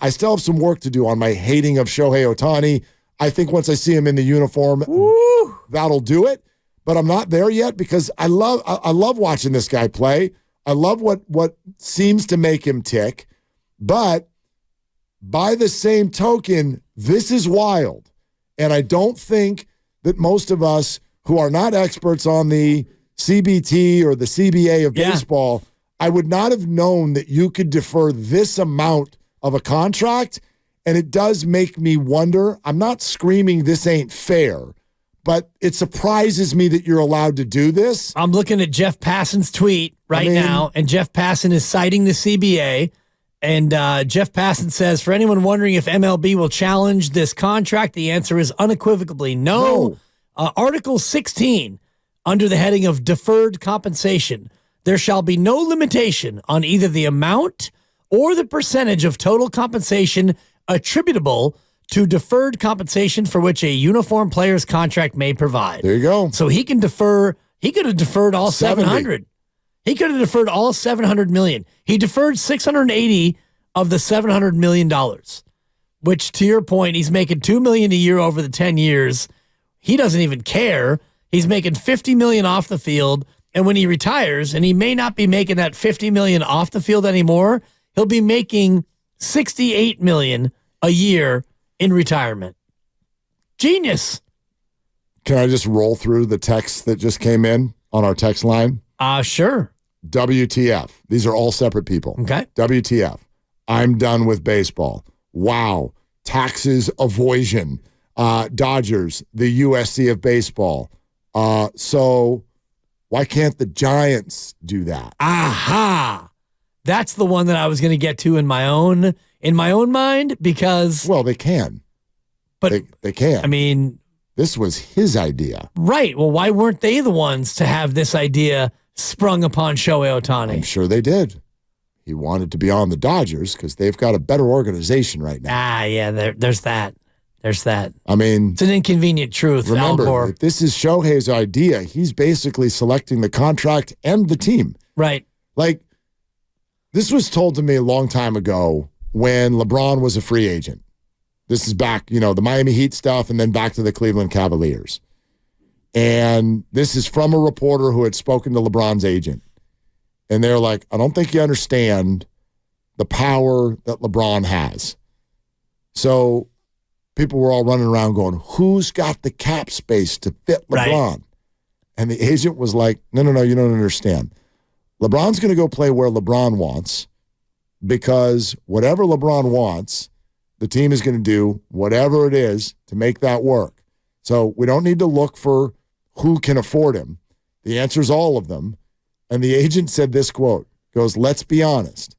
I still have some work to do on my hating of Shohei Ohtani. I think once I see him in the uniform, that'll do it. But I'm not there yet because I love watching this guy play. I love what seems to make him tick. But by the same token, this is wild. And I don't think that most of us who are not experts on the CBT or the CBA of baseball, I would not have known that you could defer this amount of a contract. And it does make me wonder. I'm not screaming this ain't fair, but it surprises me that you're allowed to do this. I'm looking at Jeff Passan's tweet now, and Jeff Passan is citing the CBA. And Jeff Passan says, for anyone wondering if MLB will challenge this contract, the answer is unequivocally no. Article 16, under the heading of deferred compensation, there shall be no limitation on either the amount or the percentage of total compensation attributable to deferred compensation for which a uniform player's contract may provide. There you go. So he can defer. He could have deferred all 700. He could have deferred all $700 million. He deferred 680 of the $700 million, which, to your point, he's making $2 million a year over the 10 years. He doesn't even care. He's making $50 million off the field, and when he retires, and he may not be making that $50 million off the field anymore, he'll be making $68 million a year in retirement. Genius. Can I just roll through the text that just came in on our text line? Sure. WTF. These are all separate people. Okay. WTF. I'm done with baseball. Wow. Taxes avoidance. Dodgers, the USC of baseball. So why can't the Giants do that? Aha. That's the one that I was going to get to in my own mind because... Well, they can. But they can. I mean... This was his idea. Right. Well, why weren't they the ones to have this idea sprung upon Shohei Ohtani? I'm sure they did. He wanted to be on the Dodgers because they've got a better organization right now. Yeah, there's that. There's that. I mean... It's an inconvenient truth, remember, if this is Shohei's idea, he's basically selecting the contract and the team. Right. Like, this was told to me a long time ago when LeBron was a free agent. This is back, the Miami Heat stuff and then back to the Cleveland Cavaliers. And this is from a reporter who had spoken to LeBron's agent. And they're like, I don't think you understand the power that LeBron has. So people were all running around going, who's got the cap space to fit LeBron? Right. And the agent was like, no, you don't understand. LeBron's going to go play where LeBron wants because whatever LeBron wants, the team is going to do whatever it is to make that work. So we don't need to look for who can afford him. The answer is all of them. And the agent said this quote, goes, let's be honest.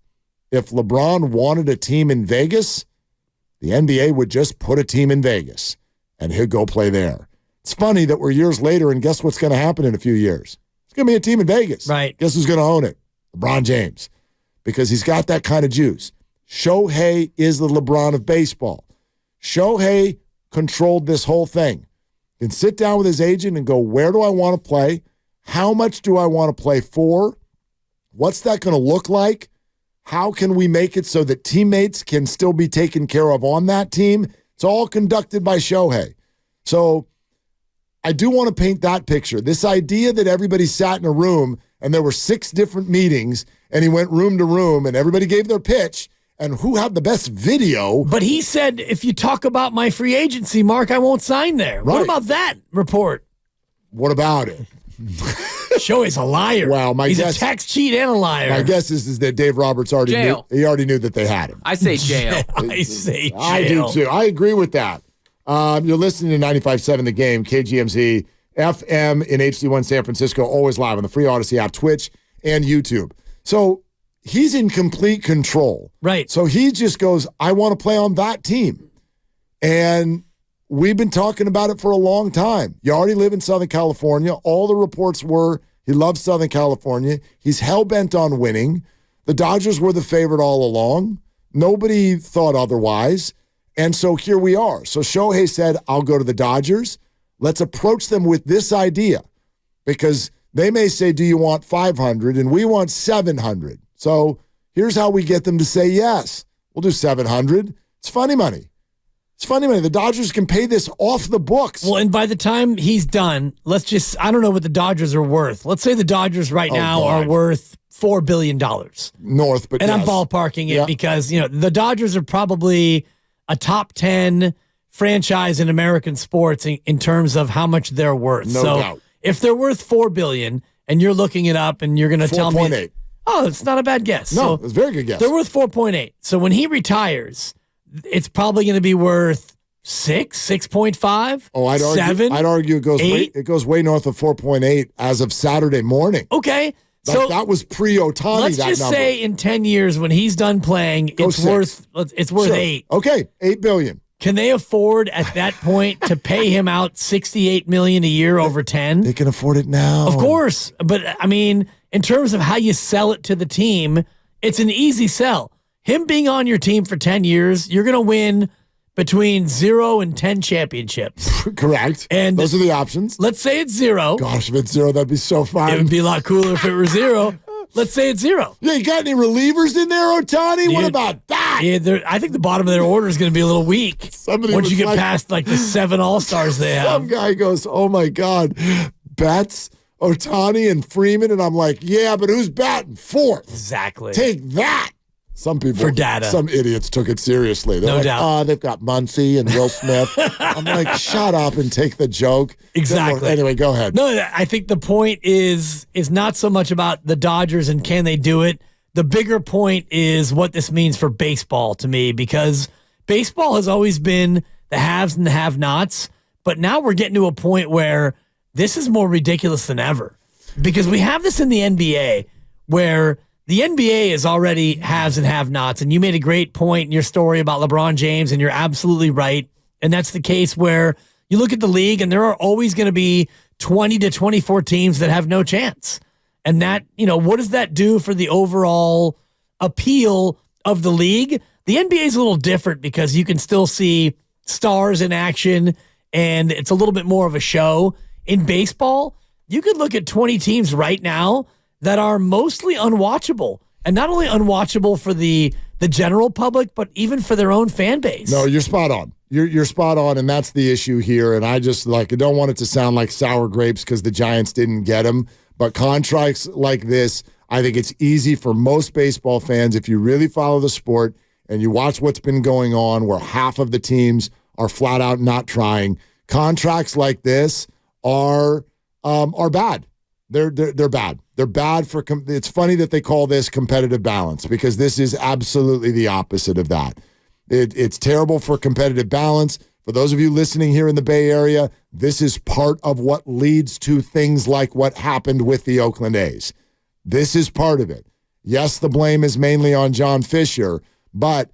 If LeBron wanted a team in Vegas, the NBA would just put a team in Vegas and he'll go play there. It's funny that we're years later and guess what's going to happen in a few years? It's going to be a team in Vegas. Right. Guess who's going to own it? LeBron James. Because he's got that kind of juice. Shohei is the LeBron of baseball. Shohei controlled this whole thing. He can sit down with his agent and go, where do I want to play? How much do I want to play for? What's that going to look like? How can we make it so that teammates can still be taken care of on that team? It's all conducted by Shohei. So I do want to paint that picture. This idea that everybody sat in a room and there were 6 different meetings and he went room to room and everybody gave their pitch and who had the best video. But he said, if you talk about my free agency, Mark, I won't sign there. Right. What about that report? What about it? Shohei's a liar. Well, he's a tax cheat and a liar. My guess is that Dave Roberts already knew. He already knew that they had him. I say jail. I say jail. I do too. I agree with that. You're listening to 95.7 The Game, KGMZ, FM in HD1 San Francisco, always live on the free Odyssey app, Twitch, and YouTube. So he's in complete control. Right. So he just goes, I want to play on that team. And we've been talking about it for a long time. You already live in Southern California. All the reports were he loves Southern California. He's hell-bent on winning. The Dodgers were the favorite all along. Nobody thought otherwise. And so here we are. So Shohei said, I'll go to the Dodgers. Let's approach them with this idea because they may say, do you want 500? And we want 700. So here's how we get them to say yes. We'll do 700. It's funny money. It's funny money. The Dodgers can pay this off the books. Well, and by the time he's done, I don't know what the Dodgers are worth. Let's say the Dodgers right now are worth $4 billion. North, but and I'm ballparking it because, the Dodgers are probably a top 10 franchise in American sports in terms of how much they're worth. No doubt. If they're worth $4 billion and you're looking it up and you're going to tell me 4.8. Oh, it's not a bad guess. No, it's a very good guess. They're worth 4.8. So when he retires, it's probably going to be worth 6.5. Oh, I'd 7. I'd argue it goes way north of 4.8 as of Saturday morning. Okay. So that was pre-Ohtani. Let's just say in 10 years when he's done playing, it's worth 8. Okay, $8 billion. Can they afford at that point to pay him out $68 million a year over 10? They can afford it now. Of course, but I mean, in terms of how you sell it to the team, it's an easy sell. Him being on your team for 10 years, you're going to win between 0 and 10 championships. Correct. And those are the options. Let's say it's 0. Gosh, if it's 0, that'd be so fun. It would be a lot cooler if it were 0. Let's say it's 0. Yeah, you got any relievers in there, Ohtani? What about that? Yeah, I think the bottom of their order is going to be a little weak. Once you get past like the 7 all-stars they have. Some guy goes, oh my God, Betts, Ohtani, and Freeman. And I'm like, yeah, but who's batting 4th? Exactly. Take that. Some people, for data. Some idiots took it seriously. They're no doubt. Oh, they've got Muncy and Will Smith. I'm like, shut up and take the joke. Exactly. Anyway, go ahead. No, I think the point is not so much about the Dodgers and can they do it. The bigger point is what this means for baseball to me, because baseball has always been the haves and the have-nots, but now we're getting to a point where this is more ridiculous than ever, because we have this in the NBA where the NBA is already haves and have-nots, and you made a great point in your story about LeBron James, and you're absolutely right. And that's the case where you look at the league, and there are always going to be 20 to 24 teams that have no chance. And that, what does that do for the overall appeal of the league? The NBA is a little different because you can still see stars in action, and it's a little bit more of a show. In baseball, you could look at 20 teams right now that are mostly unwatchable, and not only unwatchable for the general public, but even for their own fan base. No, you're spot on. You're spot on, and that's the issue here. And I just I don't want it to sound like sour grapes because the Giants didn't get them. But contracts like this, I think it's easy for most baseball fans, if you really follow the sport and you watch what's been going on where half of the teams are flat out not trying. Contracts like this are bad. They're bad. They're bad for. It's funny that they call this competitive balance, because this is absolutely the opposite of that. It's terrible for competitive balance. For those of you listening here in the Bay Area, this is part of what leads to things like what happened with the Oakland A's. This is part of it. Yes, the blame is mainly on John Fisher, but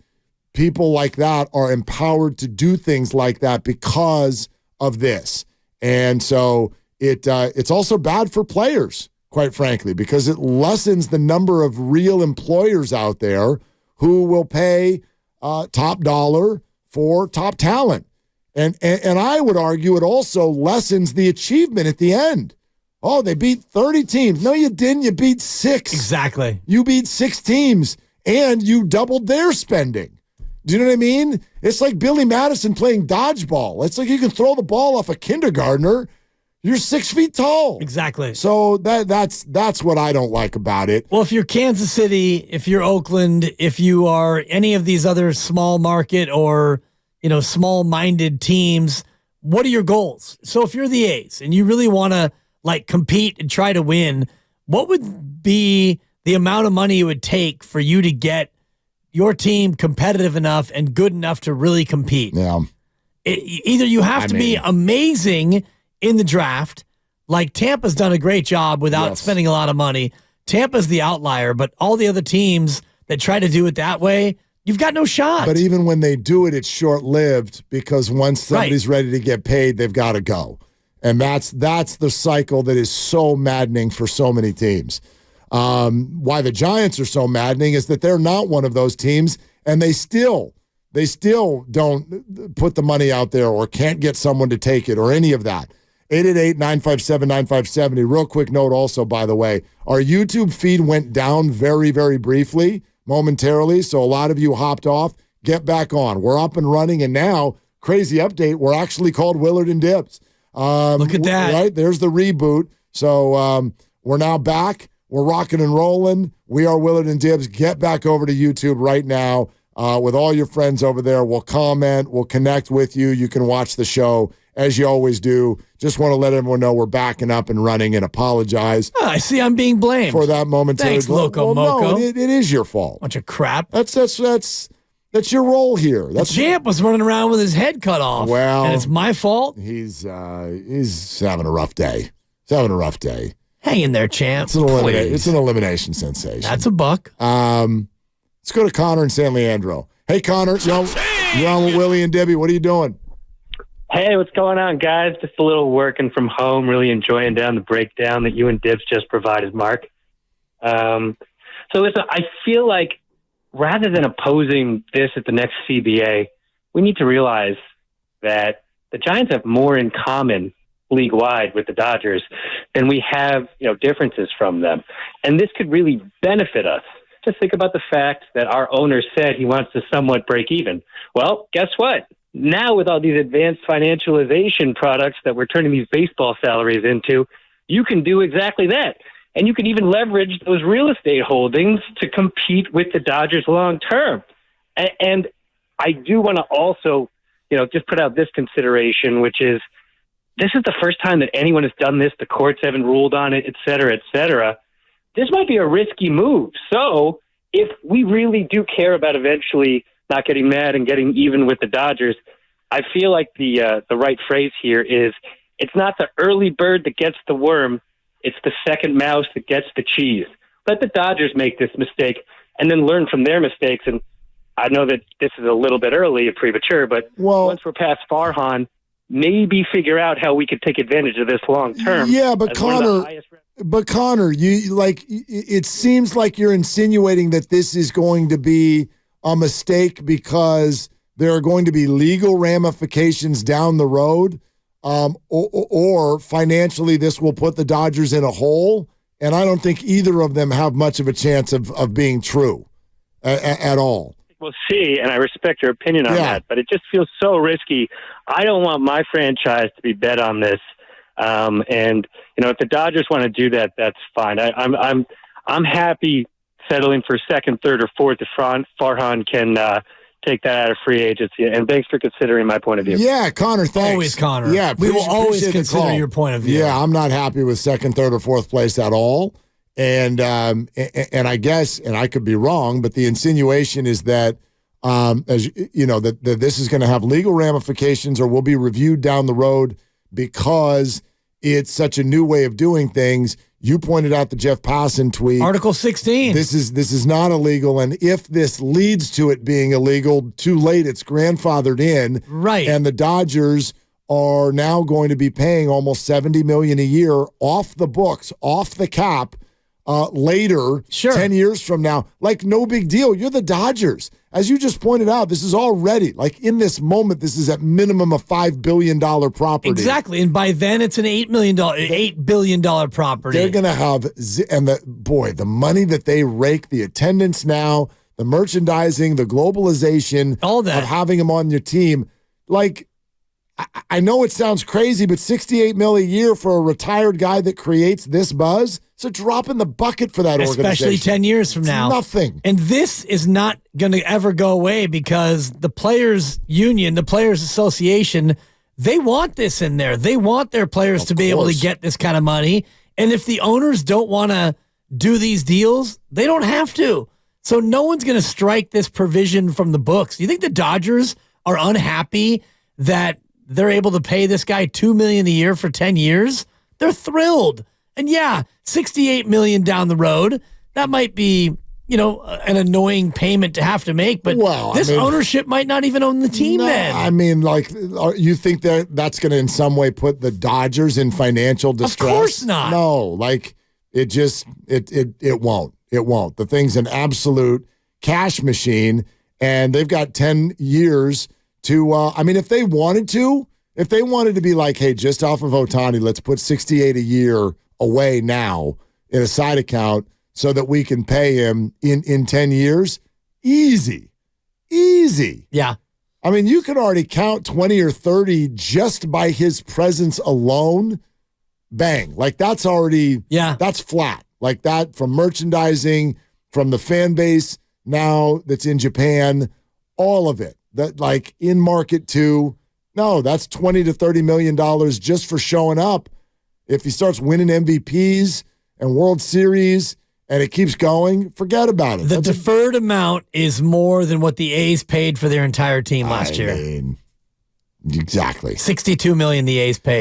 people like that are empowered to do things like that because of this. And so it's also bad for players, quite frankly, because it lessens the number of real employers out there who will pay top dollar for top talent. And I would argue it also lessens the achievement at the end. Oh, they beat 30 teams. No, you didn't. You beat 6. Exactly. You beat 6 teams, and you doubled their spending. Do you know what I mean? It's like Billy Madison playing dodgeball. It's like you can throw the ball off a kindergartner. You're 6 feet tall. Exactly. So that's what I don't like about it. Well, if you're Kansas City, if you're Oakland, if you are any of these other small market or, small-minded teams, what are your goals? So if you're the A's and you really want to compete and try to win, what would be the amount of money it would take for you to get your team competitive enough and good enough to really compete? Yeah. Either you have to be amazing in the draft, like Tampa's done a great job without spending a lot of money. Tampa's the outlier, but all the other teams that try to do it that way, you've got no shot. But even when they do it, it's short-lived, because once somebody's ready to get paid, they've got to go. And that's the cycle that is so maddening for so many teams. Why the Giants are so maddening is that they're not one of those teams, and they still don't put the money out there or can't get someone to take it or any of that. 888-957-9570. Real quick note also, by the way, our YouTube feed went down very, very briefly, momentarily. So a lot of you hopped off. Get back on. We're up and running. And now, crazy update, we're actually called Willard and Dibs. Look at that. Right? There's the reboot. So we're now back. We're rocking and rolling. We are Willard and Dibs. Get back over to YouTube right now with all your friends over there. We'll comment. We'll connect with you. You can watch the show as you always do. Just want to let everyone know we're backing up and running and apologize. Oh, I see I'm being blamed. For that momentary. Thanks, Loco well, Moco. No, it is your fault. Bunch of crap. That's your role here. The champ was running around with his head cut off. Well, and it's my fault. He's having a rough day. He's having a rough day. Hang in there, champ. It's an elimination sensation. That's a buck. Let's go to Connor in San Leandro. Hey, Connor, you're on with Willie and Debbie. What are you doing? Hey, what's going on, guys? Just a little working from home, really enjoying down the breakdown that you and Dibs just provided, Mark. So listen, I feel like rather than opposing this at the next CBA, we need to realize that the Giants have more in common league-wide with the Dodgers than we have, differences from them. And this could really benefit us. Just think about the fact that our owner said he wants to somewhat break even. Well, guess what? Now with all these advanced financialization products that we're turning these baseball salaries into, you can do exactly that. And you can even leverage those real estate holdings to compete with the Dodgers long term. And I do want to also, just put out this consideration, which is this is the first time that anyone has done this. The courts haven't ruled on it, et cetera, et cetera. This might be a risky move. So if we really do care about eventually not getting mad and getting even with the Dodgers, I feel like the right phrase here is it's not the early bird that gets the worm. It's the second mouse that gets the cheese. Let the Dodgers make this mistake and then learn from their mistakes. And I know that this is a little bit early and premature, but once we're past Farhan, maybe figure out how we could take advantage of this long term. Yeah, but Connor, it seems like you're insinuating that this is going to be a mistake because there are going to be legal ramifications down the road, or financially this will put the Dodgers in a hole. And I don't think either of them have much of a chance of being true at all. We'll see, and I respect your opinion on that, but it just feels so risky. I don't want my franchise to be bet on this. And if the Dodgers want to do that, that's fine. I'm happy settling for second, third, or fourth if Farhan can take that out of free agency. And thanks for considering my point of view. Yeah, Connor, thanks. Always, Connor. Yeah, we will always consider your point of view. Yeah, I'm not happy with second, third, or fourth place at all. And I guess, and I could be wrong, but the insinuation is that, as you know, that this is going to have legal ramifications or will be reviewed down the road because it's such a new way of doing things. You pointed out the Jeff Passan tweet. Article 16. This is not illegal, and if this leads to it being illegal, too late. It's grandfathered in, right? And the Dodgers are now going to be paying almost $70 million a year off the books, off the cap. Later, 10 years from now, like no big deal. You're the Dodgers. As you just pointed out, this is already, like in this moment, this is at minimum a $5 billion property. Exactly. And by then it's an $8 billion property. They're going to have, and the money that they rake, the attendance now, the merchandising, the globalization, all that of having them on your team. Like, I know it sounds crazy, but $68 million a year for a retired guy that creates this buzz, it's a drop in the bucket for that organization. Especially 10 years from now. Nothing. And this is not going to ever go away because the Players Union, the Players Association, they want this in there. They want their players to be able to get this kind of money. And if the owners don't want to do these deals, they don't have to. So no one's going to strike this provision from the books. Do you think the Dodgers are unhappy that they're able to pay this guy $2 million a year for 10 years? They're thrilled. And yeah, $68 million down the road, that might be, an annoying payment to have to make, but ownership might not even own the team then. I mean, like, you think that's going to in some way put the Dodgers in financial distress? Of course not. No, like, it just, it won't. It won't. The thing's an absolute cash machine, and they've got 10 years to, if they wanted to be like, hey, just off of Ohtani, let's put 68 a year away now in a side account, so that we can pay him in 10 years? Easy. Yeah. I mean, you can already count 20 or 30 just by his presence alone. Bang. Like that's already, that's flat. Like that from merchandising, from the fan base now that's in Japan, all of it. That like in market too. No, that's $20 to $30 million just for showing up. If he starts winning MVPs and World Series and it keeps going, forget about it. The deferred amount is more than what the A's paid for their entire team last year. Exactly. $62 million the A's paid.